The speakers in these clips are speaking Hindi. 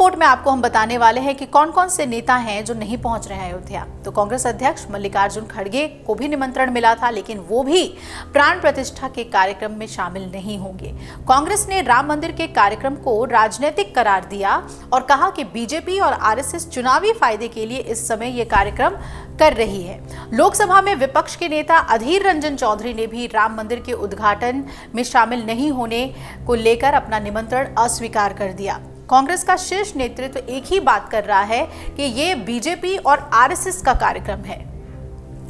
रिपोर्ट में आपको हम बताने वाले हैं कि कौन कौन से नेता हैं जो नहीं पहुंच रहे हैं अयोध्या। तो कांग्रेस अध्यक्ष मल्लिकार्जुन खड़गे को भी निमंत्रण मिला था, लेकिन वो भी प्राण प्रतिष्ठा के कार्यक्रम में शामिल नहीं होंगे। कांग्रेस ने राम मंदिर के कार्यक्रम को राजनीतिक करार दिया और कहा कि बीजेपी और आरएसएस चुनावी फायदे के लिए इस समय ये कार्यक्रम कर रही है। लोकसभा में विपक्ष के नेता अधीर रंजन चौधरी ने भी राम मंदिर के उद्घाटन में शामिल नहीं होने को लेकर अपना निमंत्रण अस्वीकार कर दिया। कांग्रेस का शीर्ष नेतृत्व एक ही बात कर रहा है कि ये बीजेपी और आरएसएस का कार्यक्रम है।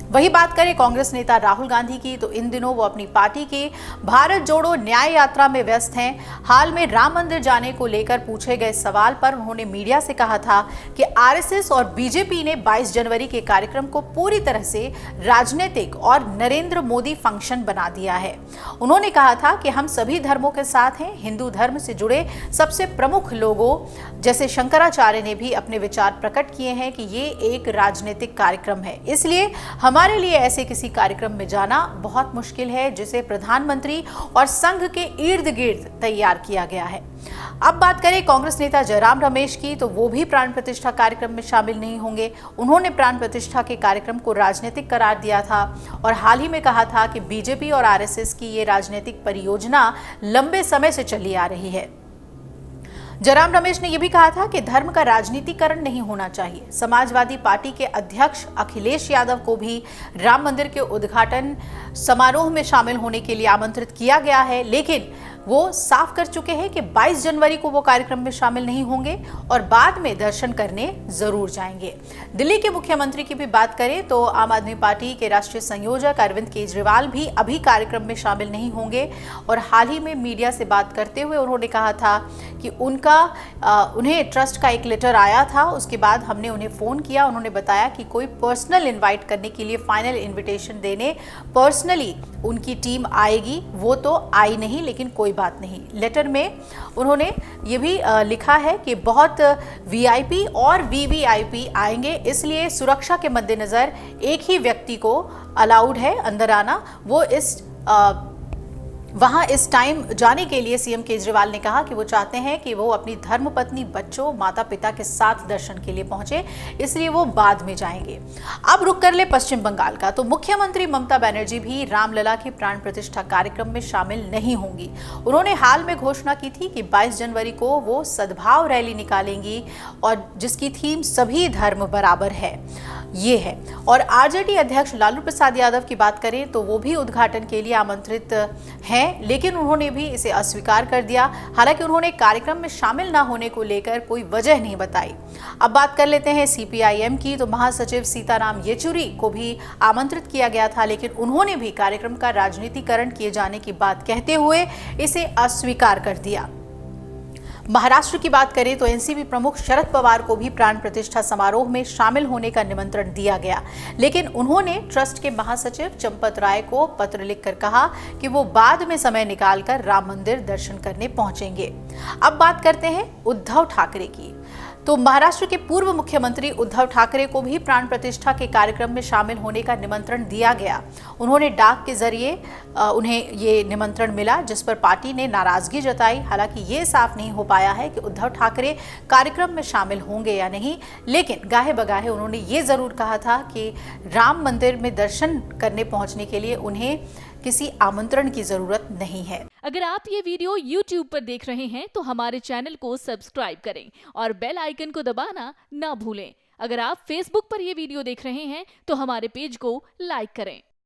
वही बात करें कांग्रेस नेता राहुल गांधी की, तो इन दिनों वो अपनी पार्टी के भारत जोड़ो न्याय यात्रा में व्यस्त हैं। हाल में राम मंदिर जाने को लेकर पूछे गए सवाल पर उन्होंने मीडिया से कहा था कि आरएसएस और बीजेपी ने 22 जनवरी के कार्यक्रम को पूरी तरह से राजनीतिक और नरेंद्र मोदी फंक्शन बना दिया है। उन्होंने कहा था कि हम सभी धर्मों के साथ हैं। हिंदू धर्म से जुड़े सबसे प्रमुख लोगों जैसे शंकराचार्य ने भी अपने विचार प्रकट किए हैं कि ये एक राजनीतिक कार्यक्रम है, इसलिए हमारे लिए ऐसे किसी कार्यक्रम में जाना बहुत मुश्किल है जिसे प्रधानमंत्री और संघ के इर्द गिर्द तैयार किया गया है। अब बात करें कांग्रेस नेता जयराम रमेश की, तो वो भी प्राण प्रतिष्ठा कार्यक्रम में शामिल नहीं होंगे। उन्होंने प्राण प्रतिष्ठा के कार्यक्रम को राजनीतिक करार दिया था और हाल ही में कहा था कि बीजेपी और आरएसएस की ये राजनीतिक परियोजना लंबे समय से चली आ रही है। जयराम रमेश ने यह भी कहा था कि धर्म का राजनीतिकरण नहीं होना चाहिए। समाजवादी पार्टी के अध्यक्ष अखिलेश यादव को भी राम मंदिर के उद्घाटन समारोह में शामिल होने के लिए आमंत्रित किया गया है, लेकिन वो साफ कर चुके हैं कि 22 जनवरी को वो कार्यक्रम में शामिल नहीं होंगे और बाद में दर्शन करने जरूर जाएंगे। दिल्ली के मुख्यमंत्री की भी बात करें तो आम आदमी पार्टी के राष्ट्रीय संयोजक अरविंद केजरीवाल भी अभी कार्यक्रम में शामिल नहीं होंगे और हाल ही में मीडिया से बात करते हुए उन्होंने कहा था कि उन्हें ट्रस्ट का एक लेटर आया था, उसके बाद हमने उन्हें फ़ोन किया। उन्होंने बताया कि कोई पर्सनल इन्वाइट करने के लिए फाइनल इन्विटेशन देने पर्सनली उनकी टीम आएगी, वो तो आई नहीं, लेकिन कोई बात नहीं। लेटर में उन्होंने ये भी लिखा है कि बहुत वीआईपी और वीवीआईपी आएंगे, इसलिए सुरक्षा के मद्देनज़र एक ही व्यक्ति को अलाउड है अंदर आना। वो वहां इस टाइम जाने के लिए सीएम केजरीवाल ने कहा कि वो चाहते हैं कि वो अपनी धर्मपत्नी, बच्चों, माता पिता के साथ दर्शन के लिए पहुंचे, इसलिए वो बाद में जाएंगे। अब रुक कर ले पश्चिम बंगाल का, तो मुख्यमंत्री ममता बनर्जी भी रामलला के प्राण प्रतिष्ठा कार्यक्रम में शामिल नहीं होंगी। उन्होंने हाल में घोषणा की थी कि 22 जनवरी को वो सद्भाव रैली निकालेंगी और जिसकी थीम सभी धर्म बराबर है, ये है। और आरजेडी अध्यक्ष लालू प्रसाद यादव की बात करें तो वो भी उद्घाटन के लिए आमंत्रित हैं, लेकिन उन्होंने भी इसे अस्वीकार कर दिया। हालांकि उन्होंने कार्यक्रम में शामिल न होने को लेकर कोई वजह नहीं बताई। अब बात कर लेते हैं सीपीआईएम की, तो महासचिव सीताराम येचुरी को भी आमंत्रित किया गया था, लेकिन उन्होंने भी कार्यक्रम का राजनीतिकरण किए जाने की बात कहते हुए इसे अस्वीकार कर दिया। महाराष्ट्र की बात करें तो एनसीपी प्रमुख शरद पवार को भी प्राण प्रतिष्ठा समारोह में शामिल होने का निमंत्रण दिया गया, लेकिन उन्होंने ट्रस्ट के महासचिव चंपत राय को पत्र लिखकर कहा कि वो बाद में समय निकालकर राम मंदिर दर्शन करने पहुंचेंगे। अब बात करते हैं उद्धव ठाकरे की, तो महाराष्ट्र के पूर्व मुख्यमंत्री उद्धव ठाकरे को भी प्राण प्रतिष्ठा के कार्यक्रम में शामिल होने का निमंत्रण दिया गया। उन्होंने डाक के जरिए उन्हें ये निमंत्रण मिला, जिस पर पार्टी ने नाराजगी जताई। हालांकि ये साफ नहीं हो पाया है कि उद्धव ठाकरे कार्यक्रम में शामिल होंगे या नहीं, लेकिन गाहे बगाहे उन्होंने ये जरूर कहा था कि राम मंदिर में दर्शन करने पहुंचने के लिए उन्हें किसी आमंत्रण की जरूरत नहीं है। अगर आप ये वीडियो YouTube पर देख रहे हैं तो हमारे चैनल को सब्सक्राइब करें और बेल आइकन को दबाना ना भूलें। अगर आप Facebook पर ये वीडियो देख रहे हैं तो हमारे पेज को लाइक करें।